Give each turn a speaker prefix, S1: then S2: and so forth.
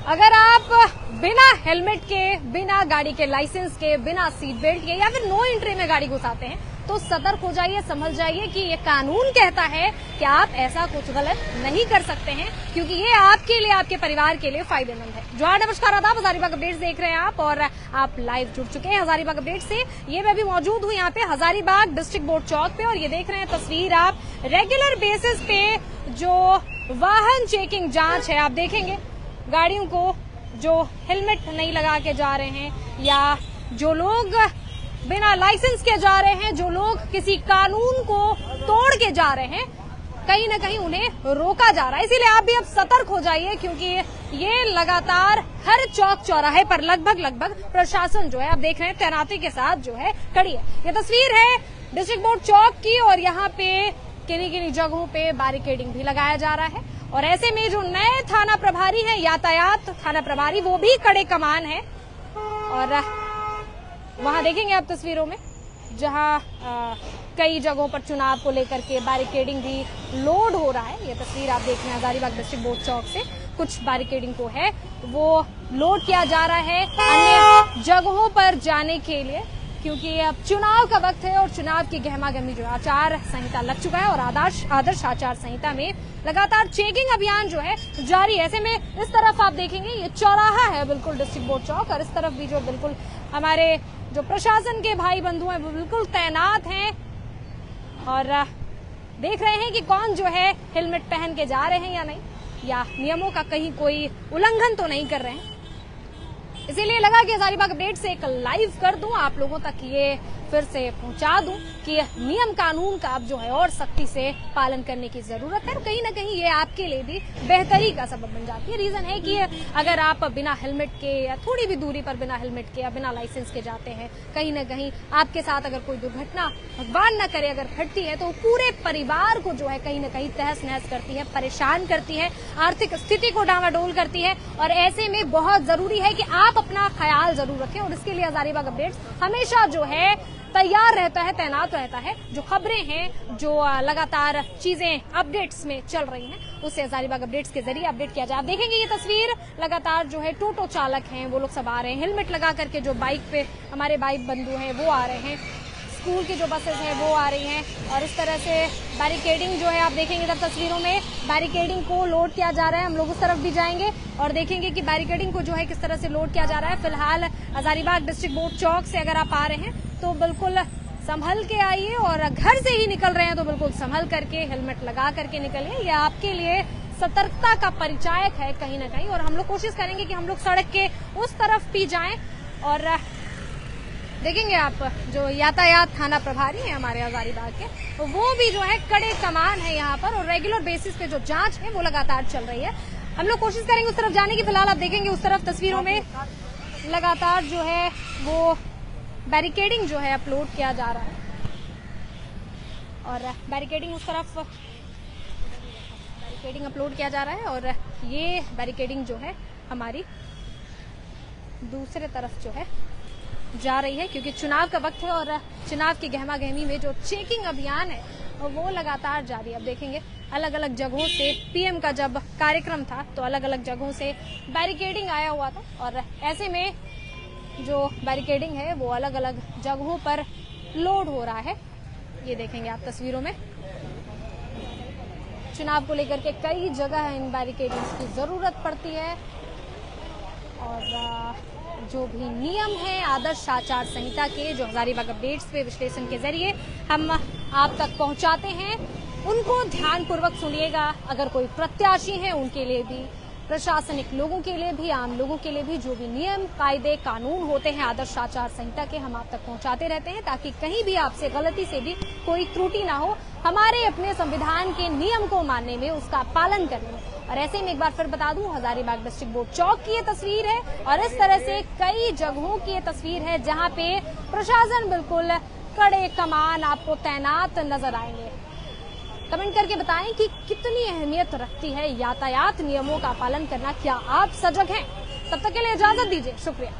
S1: अगर आप बिना हेलमेट के, बिना गाड़ी के लाइसेंस के, बिना सीट बेल्ट के या फिर नो एंट्री में गाड़ी घुसाते हैं तो सतर्क हो जाइए, समझ जाइए कि ये कानून कहता है कि आप ऐसा कुछ गलत नहीं कर सकते हैं, क्योंकि ये आपके लिए, आपके परिवार के लिए फायदेमंद है। जोहार, नमस्कार, आदाब, हजारीबाग अपडेट्स देख रहे हैं आप और आप लाइव जुड़ चुके हैं हजारीबाग अपडेट से। ये मैं भी मौजूद हूँ यहाँ पे हजारीबाग डिस्ट्रिक्ट बोर्ड चौक पे और ये देख रहे हैं तस्वीर आप। रेगुलर बेसिस पे जो वाहन चेकिंग जांच है, आप देखेंगे गाड़ियों को जो हेलमेट नहीं लगा के जा रहे हैं या जो लोग बिना लाइसेंस के जा रहे हैं, जो लोग किसी कानून को तोड़ के जा रहे हैं, कहीं ना कहीं उन्हें रोका जा रहा है। इसीलिए आप भी अब सतर्क हो जाइए, क्योंकि ये लगातार हर चौक चौराहे पर लगभग प्रशासन जो है, आप देख रहे हैं, तैनाती के साथ जो है खड़ी है। ये तस्वीर है डिस्ट्रिक्ट बोर्ड चौक की और यहाँ पे किन्हीं जगहों पे बैरिकेडिंग भी लगाया जा रहा है और ऐसे में जो नए थाना प्रभारी हैं, यातायात थाना प्रभारी, वो भी कड़े कमान है और वहां देखेंगे आप तस्वीरों में जहां कई जगहों पर चुनाव को लेकर के बैरिकेडिंग भी लोड हो रहा है। ये तस्वीर आप देख रहे हैं हजारीबाग डिस्ट्रिक्ट बोर्ड चौक से, कुछ बैरिकेडिंग को है वो लोड किया जा रहा है अन्य जगहों पर जाने के लिए, क्योंकि अब चुनाव का वक्त है और चुनाव की गहमागहमी जो आचार संहिता लग चुका है और आदर्श आचार संहिता में लगातार चेकिंग अभियान जो है जारी है। ऐसे में इस तरफ आप देखेंगे ये चौराहा है बिल्कुल डिस्ट्रिक्ट बोर्ड चौक और इस तरफ भी जो बिल्कुल हमारे जो प्रशासन के भाई बंधु हैं वो बिल्कुल तैनात हैं और देख रहे हैं कि कौन जो है हेलमेट पहन के जा रहे हैं या नहीं, या नियमों का कहीं कोई उल्लंघन तो नहीं कर रहे हैं। इसीलिए लगा कि हजारीबाग अपडेट से एक लाइव कर दूं, आप लोगों तक ये फिर से पहुंचा दूं कि नियम कानून का अब जो है और सख्ती से पालन करने की जरूरत है। कहीं ना कहीं ये आपके लिए भी बेहतरी का सबब बन जाती है। रीजन है कि अगर आप बिना हेलमेट के या थोड़ी भी दूरी पर बिना हेलमेट के या बिना लाइसेंस के जाते हैं, कहीं ना कहीं आपके साथ अगर कोई दुर्घटना भगवान न करे अगर घटती है तो पूरे परिवार को जो है कहीं ना कहीं तहस नहस करती है, परेशान करती है, आर्थिक स्थिति को डामाडोल करती है और ऐसे में बहुत जरूरी है कि आप अपना ख्याल जरूर रखें और इसके लिए हजारीबाग अपडेट्स हमेशा जो है तैयार रहता है, तैनात रहता है। जो खबरें हैं, जो लगातार चीजें अपडेट्स में चल रही हैं, उसे हजारीबाग अपडेट्स के जरिए अपडेट किया जाए। आप देखेंगे ये तस्वीर लगातार जो है टोटो चालक हैं वो लोग सब आ रहे हैं, हेलमेट लगा करके जो बाइक पे हमारे बाइक बंधु हैं वो आ रहे हैं, स्कूल की जो बसेस हैं वो आ रही हैं और इस तरह से बैरिकेडिंग जो है आप देखेंगे तब तस्वीरों में बैरिकेडिंग को लोड किया जा रहा है। हम लोग उस तरफ भी जाएंगे और देखेंगे कि बैरिकेडिंग को जो है किस तरह से लोड किया जा रहा है। फिलहाल हजारीबाग डिस्ट्रिक्ट बोर्ड चौक से अगर आप आ रहे हैं तो बिल्कुल संभल के आइए और घर से ही निकल रहे हैं तो बिल्कुल संभल करके हेलमेट लगा करके निकलिए। यह आपके लिए सतर्कता का परिचायक है कहीं ना कहीं और हम लोग कोशिश करेंगे कि हम लोग सड़क के उस तरफ भी जाएं और देखेंगे आप जो यातायात थाना प्रभारी हैं हमारे हजारीबाग के, वो भी जो है कड़े कमान है यहाँ पर और रेगुलर बेसिस पे जो जांच है वो लगातार चल रही है। हम लोग कोशिश करेंगे उस तरफ जाने की। फिलहाल आप देखेंगे उस तरफ तस्वीरों में लगातार जो है वो बैरिकेडिंग जो है अपलोड किया जा रहा है और बैरिकेडिंग उस तरफ बैरिकेडिंग अपलोड किया जा रहा है और ये बैरिकेडिंग जो है हमारी दूसरे तरफ जो है जा रही है, क्योंकि चुनाव का वक्त है और चुनाव की गहमागहमी में जो चेकिंग अभियान है वो लगातार जारी है। अब देखेंगे अलग अलग जगहों से पीएम का जब कार्यक्रम था तो अलग अलग जगहों से बैरिकेडिंग आया हुआ था और ऐसे में जो बैरिकेडिंग है वो अलग अलग जगहों पर लोड हो रहा है। ये देखेंगे आप तस्वीरों में चुनाव को लेकर के कई जगह इन बैरिकेडिंग्स की जरूरत पड़ती है और जो भी नियम है आदर्श आचार संहिता के जो हजारीबाग अपडेट्स पे विश्लेषण के जरिए हम आप तक पहुंचाते हैं, उनको ध्यानपूर्वक सुनिएगा। अगर कोई प्रत्याशी है उनके लिए भी, प्रशासनिक लोगों के लिए भी, आम लोगों के लिए भी जो भी नियम कायदे कानून होते हैं आदर्श आचार संहिता के, हम आप तक पहुंचाते रहते हैं ताकि कहीं भी आपसे गलती से भी कोई त्रुटि ना हो हमारे अपने संविधान के नियम को मानने में, उसका पालन करने में। और ऐसे में एक बार फिर बता दूं, हजारीबाग डिस्ट्रिक्ट बोर्ड चौक की ये तस्वीर है और इस तरह से कई जगहों की ये तस्वीर है जहां पे प्रशासन बिल्कुल कड़े कमान आपको तैनात नजर आएंगे। कमेंट करके बताएं कि कितनी अहमियत रखती है यातायात नियमों का पालन करना। क्या आप सजग हैं? तब तक के लिए इजाजत दीजिए, शुक्रिया।